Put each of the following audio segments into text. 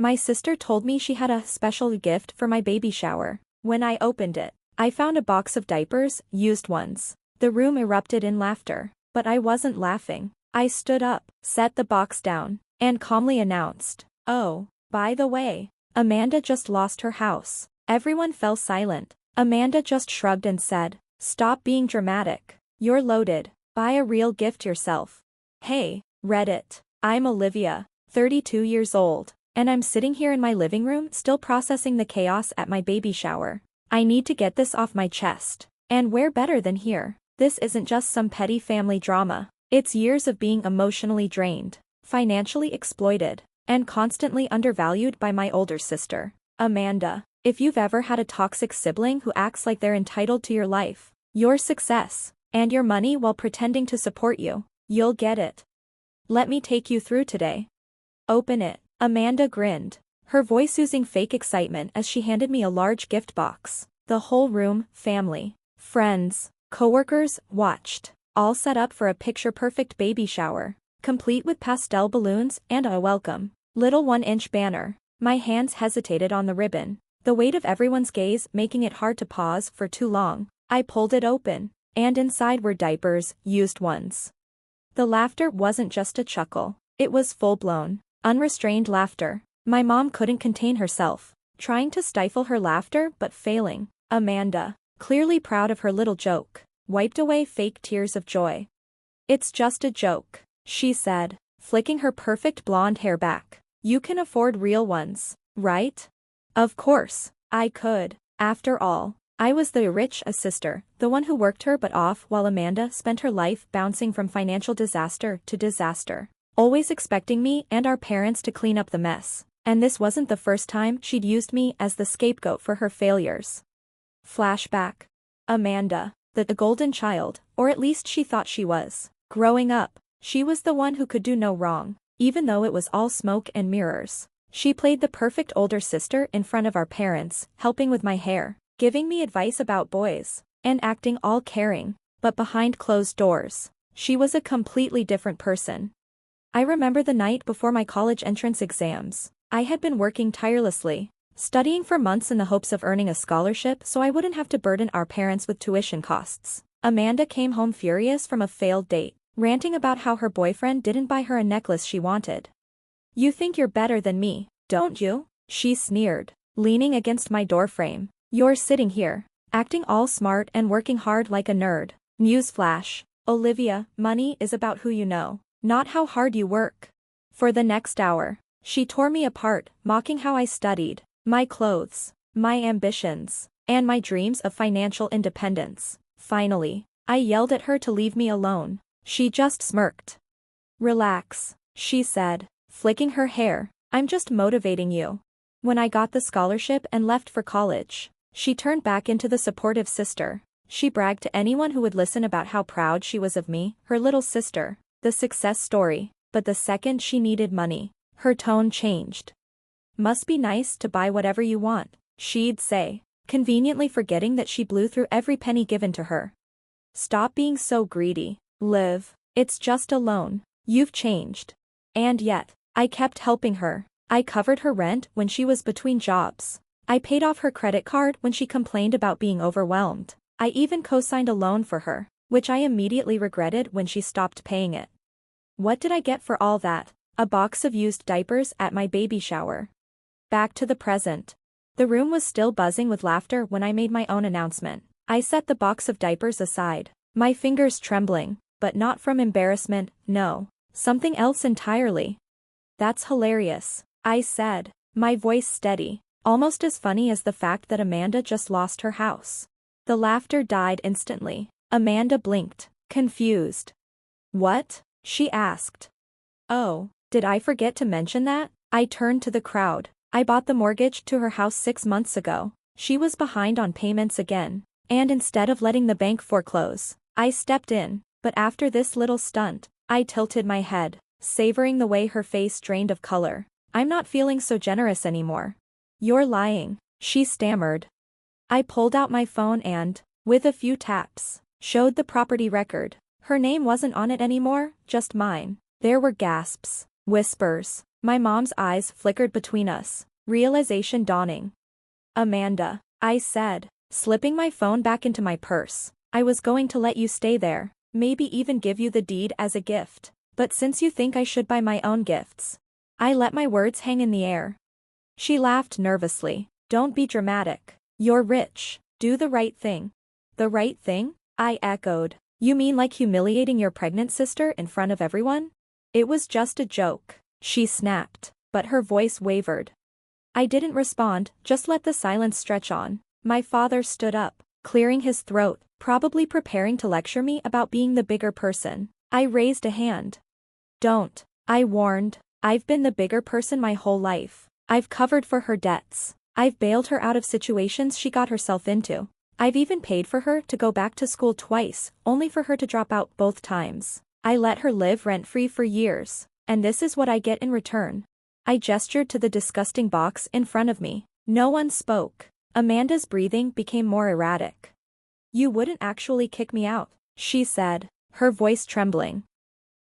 My sister told me she had a special gift for my baby shower. When I opened it, I found a box of diapers, used ones. The room erupted in laughter, but I wasn't laughing. I stood up, set the box down, and calmly announced, "Oh, by the way, Amanda just lost her house." Everyone fell silent. Amanda just shrugged and said, "Stop being dramatic. You're loaded. Buy a real gift yourself." Hey, Reddit. I'm Olivia, 32 years old, and I'm sitting here in my living room still processing the chaos at my baby shower. I need to get this off my chest. And where better than here? This isn't just some petty family drama. It's years of being emotionally drained, financially exploited, and constantly undervalued by my older sister, Amanda. If you've ever had a toxic sibling who acts like they're entitled to your life, your success, and your money while pretending to support you, you'll get it. Let me take you through today. Open it. Amanda grinned, her voice oozing fake excitement as she handed me a large gift box. The whole room, family, friends, coworkers, watched, all set up for a picture-perfect baby shower, complete with pastel balloons and a welcome, little 1-inch banner. My hands hesitated on the ribbon, the weight of everyone's gaze making it hard to pause for too long. I pulled it open, and inside were diapers, used ones. The laughter wasn't just a chuckle, it was full-blown, unrestrained laughter. My mom couldn't contain herself, trying to stifle her laughter but failing. Amanda, clearly proud of her little joke, wiped away fake tears of joy. "It's just a joke," she said, flicking her perfect blonde hair back. "You can afford real ones, right?" Of course, I could. After all, I was the rich sister, the one who worked her butt off while Amanda spent her life bouncing from financial disaster to disaster, always expecting me and our parents to clean up the mess. And this wasn't the first time she'd used me as the scapegoat for her failures. Flashback. Amanda, the golden child, or at least she thought she was. Growing up, she was the one who could do no wrong, even though it was all smoke and mirrors. She played the perfect older sister in front of our parents, helping with my hair, giving me advice about boys, and acting all caring. But behind closed doors, she was a completely different person. I remember the night before my college entrance exams. I had been working tirelessly, studying for months in the hopes of earning a scholarship so I wouldn't have to burden our parents with tuition costs. Amanda came home furious from a failed date, ranting about how her boyfriend didn't buy her a necklace she wanted. "You think you're better than me, don't you?" she sneered, leaning against my doorframe. "You're sitting here, acting all smart and working hard like a nerd." Newsflash, Olivia, money is about who you know, not how hard you work. For the next hour, she tore me apart, mocking how I studied, my clothes, my ambitions, and my dreams of financial independence. Finally, I yelled at her to leave me alone. She just smirked. "Relax," she said, flicking her hair. "I'm just motivating you." When I got the scholarship and left for college, she turned back into the supportive sister. She bragged to anyone who would listen about how proud she was of me, her little sister, the success story. But the second she needed money, her tone changed. "Must be nice to buy whatever you want," she'd say, conveniently forgetting that she blew through every penny given to her. "Stop being so greedy, Liv. It's just a loan. You've changed." And yet, I kept helping her. I covered her rent when she was between jobs. I paid off her credit card when she complained about being overwhelmed. I even co-signed a loan for her, which I immediately regretted when she stopped paying it. What did I get for all that? A box of used diapers at my baby shower. Back to the present. The room was still buzzing with laughter when I made my own announcement. I set the box of diapers aside, my fingers trembling, but not from embarrassment, no, something else entirely. "That's hilarious," I said, my voice steady, almost as funny as the fact that Amanda just lost her house. The laughter died instantly. Amanda blinked, confused. "What?" she asked. "Oh, did I forget to mention that?" I turned to the crowd. "I bought the mortgage to her house 6 months ago. She was behind on payments again, and instead of letting the bank foreclose, I stepped in. But after this little stunt," I tilted my head, savoring the way her face drained of color. "I'm not feeling so generous anymore." "You're lying," she stammered. I pulled out my phone and, with a few taps, showed the property record. Her name wasn't on it anymore, just mine. There were gasps, whispers, My mom's eyes flickered between us, realization dawning. Amanda, I said, slipping my phone back into my purse. I was going to let you stay there, maybe even give you the deed as a gift. But since you think I should buy my own gifts. I let my words hang in the air. She laughed nervously. Don't be dramatic. You're rich. Do the right thing. The right thing? I echoed. You mean like humiliating your pregnant sister in front of everyone? It was just a joke, she snapped, but her voice wavered. I didn't respond, just let the silence stretch on. My father stood up, clearing his throat, probably preparing to lecture me about being the bigger person. I raised a hand. Don't, I warned. I've been the bigger person my whole life. I've covered for her debts. I've bailed her out of situations she got herself into. I've even paid for her to go back to school twice, only for her to drop out both times. I let her live rent-free for years, and this is what I get in return. I gestured to the disgusting box in front of me. No one spoke. Amanda's breathing became more erratic. You wouldn't actually kick me out, she said, her voice trembling.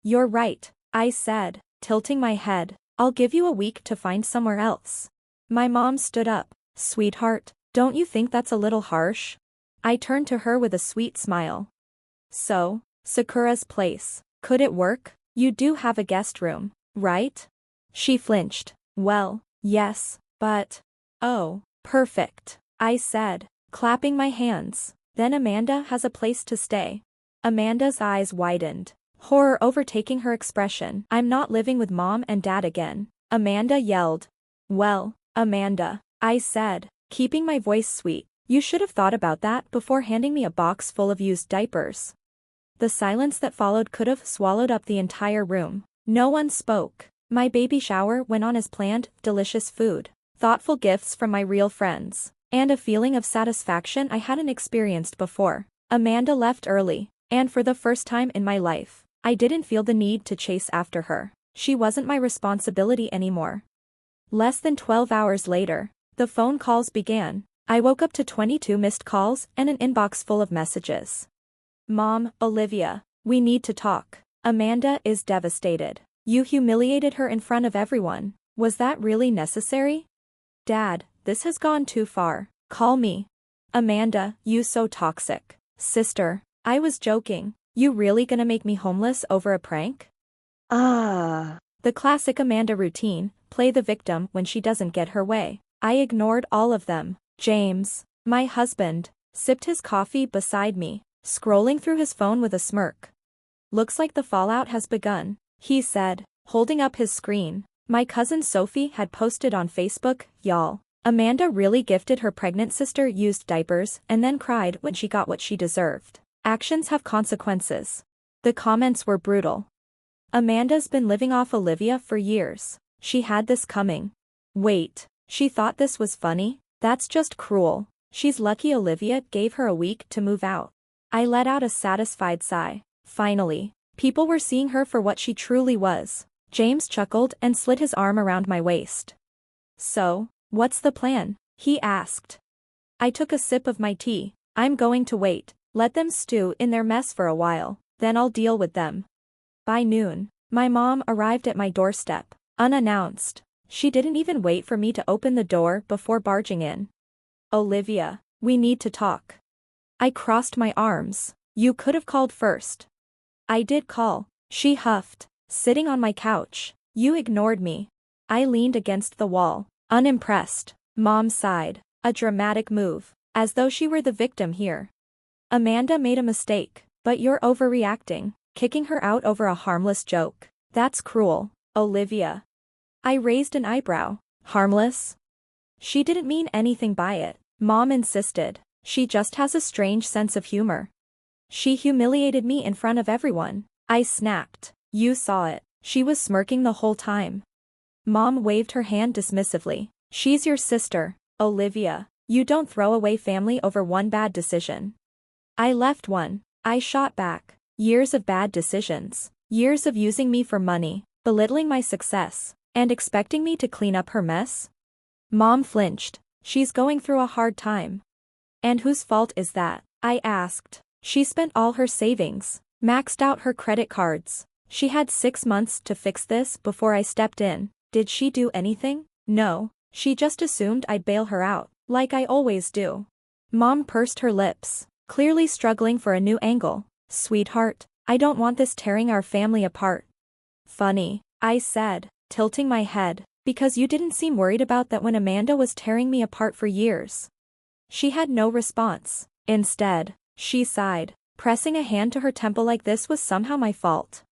You're right, I said, tilting my head. I'll give you a week to find somewhere else. My mom stood up. Sweetheart, don't you think that's a little harsh? I turned to her with a sweet smile. So, Sakura's place, could it work? You do have a guest room, right? She flinched. Well, yes, but... Oh, perfect, I said, clapping my hands. Then Amanda has a place to stay. Amanda's eyes widened, horror overtaking her expression. I'm not living with mom and dad again, Amanda yelled. Well, Amanda, I said, keeping my voice sweet, you should have thought about that before handing me a box full of used diapers. The silence that followed could have swallowed up the entire room. No one spoke. My baby shower went on as planned, delicious food, thoughtful gifts from my real friends, and a feeling of satisfaction I hadn't experienced before. Amanda left early, and for the first time in my life, I didn't feel the need to chase after her. She wasn't my responsibility anymore. Less than 12 hours later, the phone calls began. I woke up to 22 missed calls and an inbox full of messages. Mom, Olivia, we need to talk. Amanda is devastated. You humiliated her in front of everyone. Was that really necessary? Dad, this has gone too far. Call me. Amanda, you so toxic. Sister, I was joking. You really gonna make me homeless over a prank? The classic Amanda routine, play the victim when she doesn't get her way. I ignored all of them. James, my husband, sipped his coffee beside me, scrolling through his phone with a smirk. Looks like the fallout has begun, he said, holding up his screen. My cousin Sophie had posted on Facebook, y'all. Amanda really gifted her pregnant sister used diapers and then cried when she got what she deserved. Actions have consequences. The comments were brutal. Amanda's been living off Olivia for years. She had this coming. Wait, she thought this was funny? That's just cruel. She's lucky Olivia gave her a week to move out. I let out a satisfied sigh. Finally, people were seeing her for what she truly was. James chuckled and slid his arm around my waist. So, what's the plan? He asked. I took a sip of my tea. I'm going to wait. Let them stew in their mess for a while, then I'll deal with them. By noon, my mom arrived at my doorstep, unannounced. She didn't even wait for me to open the door before barging in. Olivia, we need to talk. I crossed my arms. You could have called first. I did call, she huffed, sitting on my couch. You ignored me. I leaned against the wall, unimpressed. Mom sighed, a dramatic move, as though she were the victim here. Amanda made a mistake, but you're overreacting, kicking her out over a harmless joke. That's cruel, Olivia. I raised an eyebrow. Harmless? She didn't mean anything by it, Mom insisted. She just has a strange sense of humor. She humiliated me in front of everyone. I snapped. You saw it. She was smirking the whole time. Mom waved her hand dismissively. She's your sister, Olivia. You don't throw away family over one bad decision. I left one. I shot back. Years of bad decisions. Years of using me for money, belittling my success, and expecting me to clean up her mess? Mom flinched. She's going through a hard time. And whose fault is that? I asked. She spent all her savings, maxed out her credit cards. She had 6 months to fix this before I stepped in. Did she do anything? No, she just assumed I'd bail her out, like I always do. Mom pursed her lips, clearly struggling for a new angle. Sweetheart, I don't want this tearing our family apart. Funny, I said, tilting my head, because you didn't seem worried about that when Amanda was tearing me apart for years. She had no response. Instead, she sighed, pressing a hand to her temple like this was somehow my fault.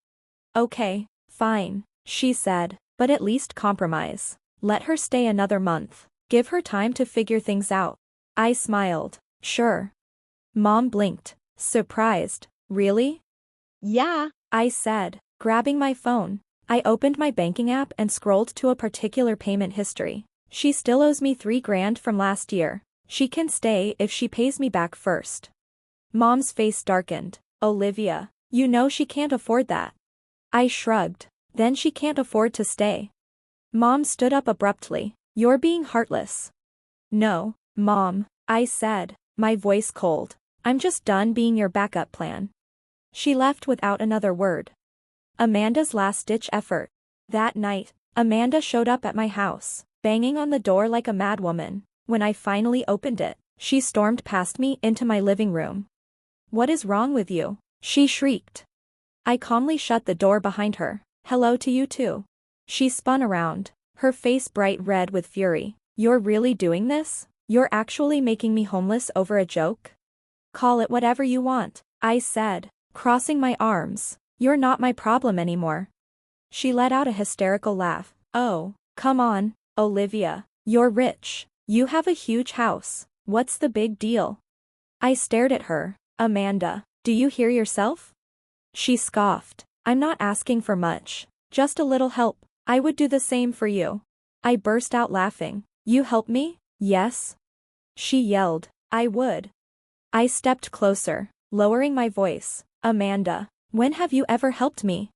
Okay, fine, she said, but at least compromise. Let her stay another month. Give her time to figure things out. I smiled. Sure. Mom blinked, surprised. Really? Yeah, I said, grabbing my phone. I opened my banking app and scrolled to a particular payment history. She still owes me $3,000 from last year. She can stay if she pays me back first. Mom's face darkened. Olivia, you know she can't afford that. I shrugged. Then she can't afford to stay. Mom stood up abruptly. You're being heartless. No, Mom, I said, my voice cold. I'm just done being your backup plan. She left without another word. Amanda's last-ditch effort. That night, Amanda showed up at my house, banging on the door like a madwoman. When I finally opened it, she stormed past me into my living room. What is wrong with you? She shrieked. I calmly shut the door behind her. Hello to you too. She spun around, her face bright red with fury. You're really doing this? You're actually making me homeless over a joke? Call it whatever you want, I said, crossing my arms. You're not my problem anymore. She let out a hysterical laugh. Oh, come on, Olivia. You're rich. You have a huge house. What's the big deal? I stared at her. Amanda, do you hear yourself? She scoffed. I'm not asking for much. Just a little help. I would do the same for you. I burst out laughing. You help me? Yes. She yelled. I would. I stepped closer, lowering my voice. Amanda, when have you ever helped me?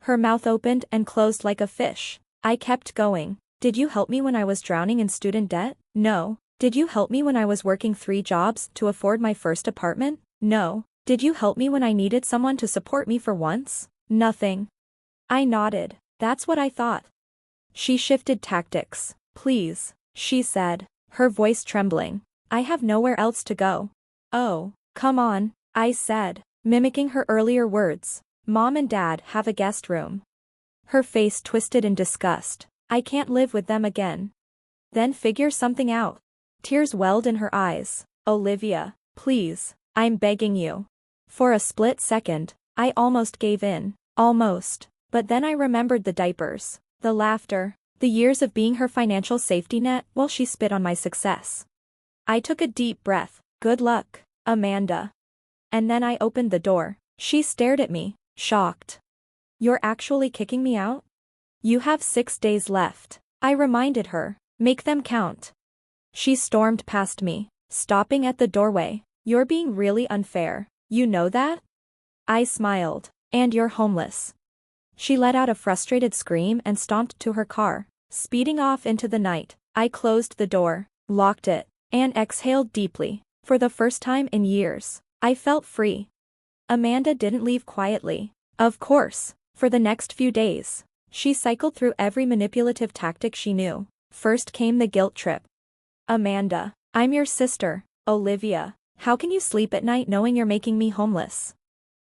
Her mouth opened and closed like a fish. I kept going. Did you help me when I was drowning in student debt? No. Did you help me when I was working 3 jobs to afford my first apartment? No. Did you help me when I needed someone to support me for once? Nothing. I nodded. That's what I thought. She shifted tactics. Please, she said, her voice trembling. I have nowhere else to go. Oh, come on, I said, mimicking her earlier words. Mom and Dad have a guest room. Her face twisted in disgust. I can't live with them again. Then figure something out. Tears welled in her eyes. Olivia, please, I'm begging you. For a split second, I almost gave in. Almost. But then I remembered the diapers, the laughter, the years of being her financial safety net while she spit on my success. I took a deep breath. Good luck, Amanda. And then I opened the door. She stared at me, shocked. You're actually kicking me out? You have 6 days left, I reminded her. Make them count. She stormed past me, stopping at the doorway. You're being really unfair. You know that? I smiled. And you're homeless. She let out a frustrated scream and stomped to her car, speeding off into the night. I closed the door, locked it, and exhaled deeply. For the first time in years, I felt free. Amanda didn't leave quietly. Of course, for the next few days, she cycled through every manipulative tactic she knew. First came the guilt trip. Amanda, I'm your sister, Olivia. How can you sleep at night knowing you're making me homeless?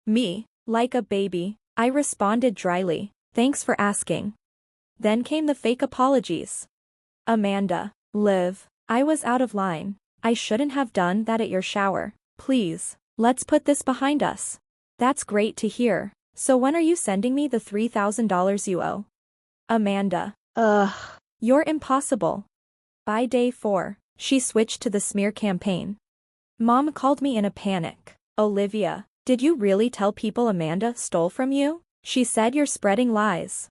Me, like a baby, I responded dryly. Thanks for asking. Then came the fake apologies. Amanda, Liv, I was out of line. I shouldn't have done that at your shower. Please, let's put this behind us. That's great to hear. So when are you sending me the $3,000 you owe? Amanda, ugh, you're impossible. By day 4, she switched to the smear campaign. Mom called me in a panic. Olivia, did you really tell people Amanda stole from you? She said you're spreading lies.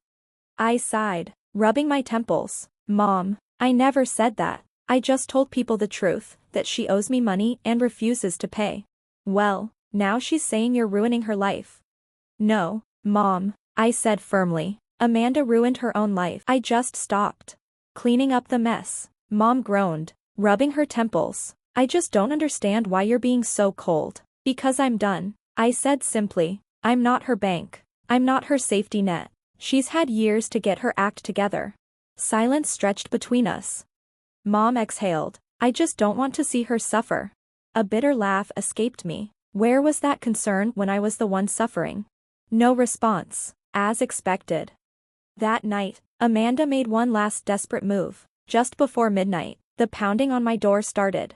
I sighed, rubbing my temples. Mom, I never said that. I just told people the truth, that she owes me money and refuses to pay. Well, now she's saying you're ruining her life. No, Mom, I said firmly. Amanda ruined her own life. I just stopped cleaning up the mess. Mom groaned, rubbing her temples. I just don't understand why you're being so cold. Because I'm done, I said simply. I'm not her bank. I'm not her safety net. She's had years to get her act together. Silence stretched between us. Mom exhaled. I just don't want to see her suffer. A bitter laugh escaped me. Where was that concern when I was the one suffering? No response, as expected. That night, Amanda made one last desperate move. Just before midnight, the pounding on my door started.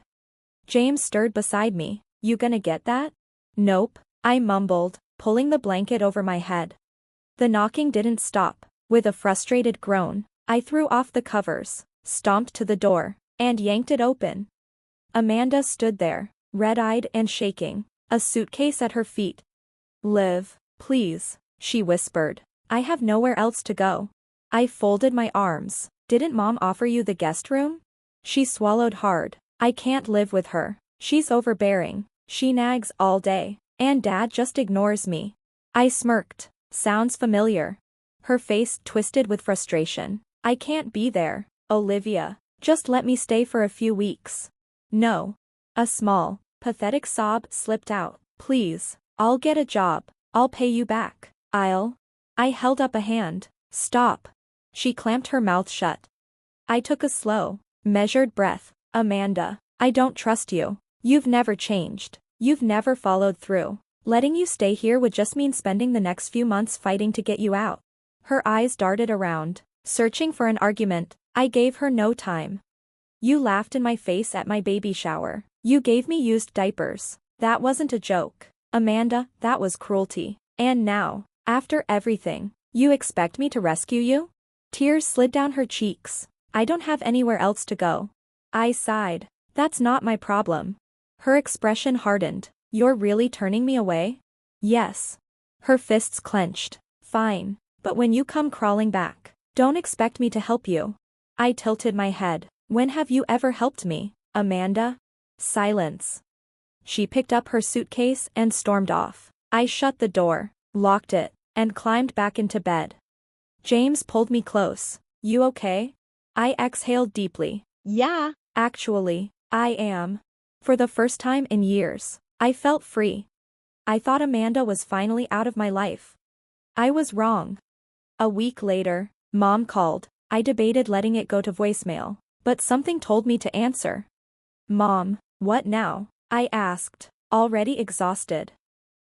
James stirred beside me. You gonna get that? Nope, I mumbled, pulling the blanket over my head. The knocking didn't stop. With a frustrated groan, I threw off the covers, stomped to the door, and yanked it open. Amanda stood there, red-eyed and shaking, a suitcase at her feet. Liv, please, she whispered. I have nowhere else to go. I folded my arms. Didn't Mom offer you the guest room? She swallowed hard. I can't live with her. She's overbearing. She nags all day, and Dad just ignores me. I smirked. Sounds familiar. Her face twisted with frustration. I can't be there, Olivia. Just let me stay for a few weeks. No. A small, pathetic sob slipped out. Please, I'll get a job. I'll pay you back. I held up a hand. Stop. She clamped her mouth shut. I took a slow, measured breath. Amanda, I don't trust you. You've never changed. You've never followed through. Letting you stay here would just mean spending the next few months fighting to get you out. Her eyes darted around, searching for an argument. I gave her no time. You laughed in my face at my baby shower. You gave me used diapers. That wasn't a joke. Amanda, that was cruelty. And now, after everything, you expect me to rescue you? Tears slid down her cheeks. I don't have anywhere else to go. I sighed. That's not my problem. Her expression hardened. You're really turning me away? Yes. Her fists clenched. Fine. But when you come crawling back, don't expect me to help you. I tilted my head. When have you ever helped me, Amanda? Silence. She picked up her suitcase and stormed off. I shut the door, locked it, and climbed back into bed. James pulled me close. You okay? I exhaled deeply. Yeah, actually, I am. For the first time in years, I felt free. I thought Amanda was finally out of my life. I was wrong. A week later, Mom called. I debated letting it go to voicemail, but something told me to answer. Mom, what now? I asked, already exhausted.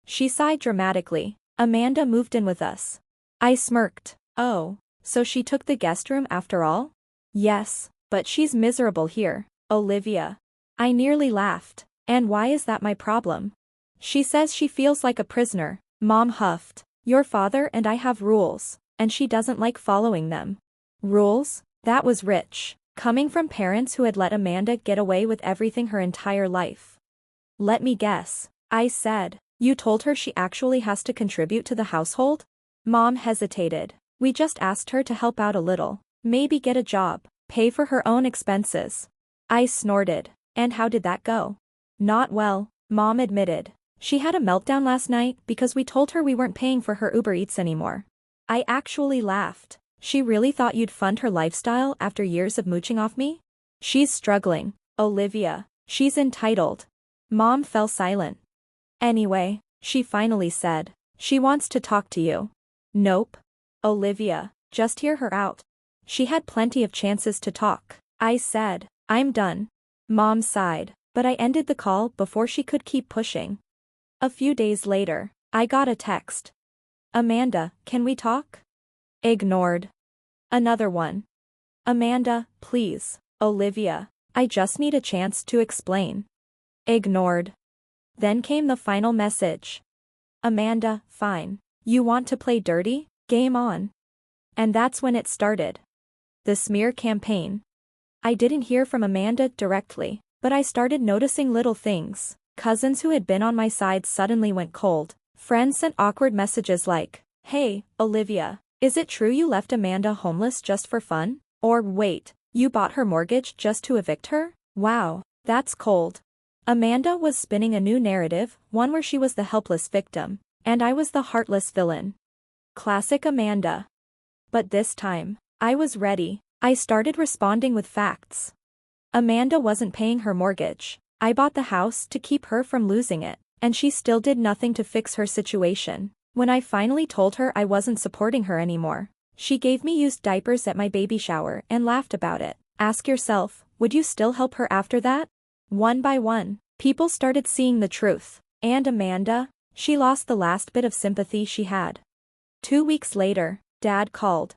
She sighed dramatically. Amanda moved in with us. I smirked. Oh, so she took the guest room after all? Yes, but she's miserable here, Olivia. I nearly laughed. And why is that my problem? She says she feels like a prisoner. Mom huffed. Your father and I have rules, and she doesn't like following them. Rules? That was rich, coming from parents who had let Amanda get away with everything her entire life. Let me guess, I said. You told her she actually has to contribute to the household? Mom hesitated. We just asked her to help out a little, maybe get a job, pay for her own expenses. I snorted. And how did that go? Not well, Mom admitted. She had a meltdown last night because we told her we weren't paying for her Uber Eats anymore. I actually laughed. She really thought you'd fund her lifestyle after years of mooching off me? She's struggling, Olivia. She's entitled. Mom fell silent. Anyway, she finally said. She wants to talk to you. Nope. Olivia, just hear her out. She had plenty of chances to talk. I said, I'm done. Mom sighed, but I ended the call before she could keep pushing. A few days later, I got a text. Amanda, can we talk? Ignored. Another one. Amanda, please, Olivia, I just need a chance to explain. Ignored. Then came the final message. Amanda, fine. You want to play dirty? Game on. And that's when it started. The smear campaign. I didn't hear from Amanda directly, but I started noticing little things. Cousins who had been on my side suddenly went cold. Friends sent awkward messages like, hey, Olivia, is it true you left Amanda homeless just for fun? Or wait, you bought her mortgage just to evict her? Wow, that's cold. Amanda was spinning a new narrative, one where she was the helpless victim, and I was the heartless villain. Classic Amanda. But this time, I was ready. I started responding with facts. Amanda wasn't paying her mortgage. I bought the house to keep her from losing it, and she still did nothing to fix her situation. When I finally told her I wasn't supporting her anymore, She gave me used diapers at my baby shower and laughed about it. Ask yourself, would you still help her after that? One by one, people started seeing the truth. And Amanda? She lost the last bit of sympathy she had. 2 weeks later, Dad called.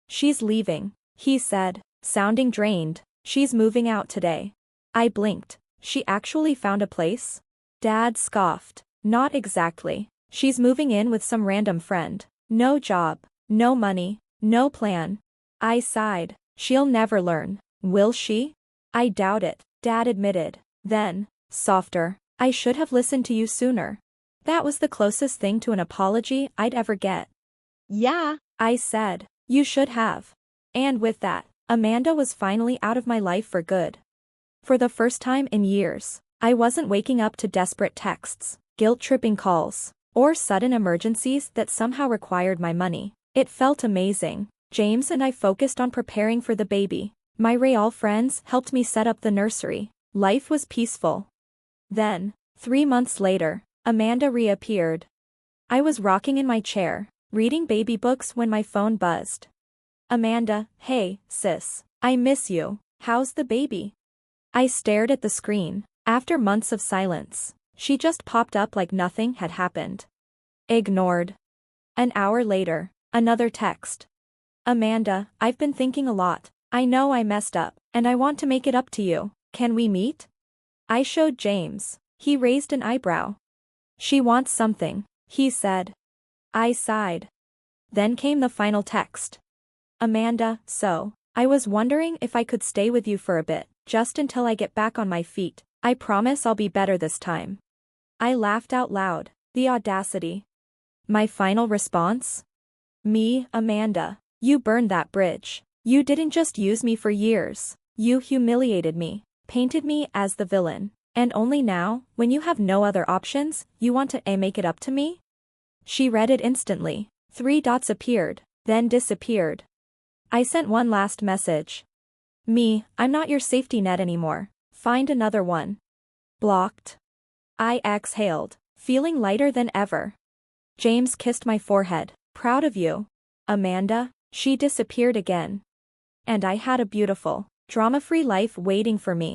She's leaving, he said, sounding drained. She's moving out today. I blinked. She actually found a place? Dad scoffed. Not exactly. She's moving in with some random friend. No job, no money, no plan. I sighed. She'll never learn, will she? I doubt it, Dad admitted. Then, softer, I should have listened to you sooner. That was the closest thing to an apology I'd ever get. Yeah, I said, you should have. And with that, Amanda was finally out of my life for good. For the first time in years, I wasn't waking up to desperate texts, guilt-tripping calls, or sudden emergencies that somehow required my money. It felt amazing. James and I focused on preparing for the baby. My real friends helped me set up the nursery. Life was peaceful. Then, 3 months later, Amanda reappeared. I was rocking in my chair, reading baby books when my phone buzzed. Amanda, hey, sis. I miss you. How's the baby? I stared at the screen. After months of silence, she just popped up like nothing had happened. Ignored. An hour later, another text. Amanda, I've been thinking a lot. I know I messed up, and I want to make it up to you. Can we meet? I showed James. He raised an eyebrow. She wants something, he said. I sighed. Then came the final text. Amanda, so, I was wondering if I could stay with you for a bit, just until I get back on my feet. I promise I'll be better this time. I laughed out loud. The audacity. My final response? Me, Amanda. You burned that bridge. You didn't just use me for years. You humiliated me, painted me as the villain. And only now, when you have no other options, you want to make it up to me? She read it instantly. 3 dots appeared, then disappeared. I sent one last message. Me, I'm not your safety net anymore. Find another one. Blocked. I exhaled, feeling lighter than ever. James kissed my forehead. Proud of you. Amanda. She disappeared again. And I had a beautiful, drama-free life waiting for me.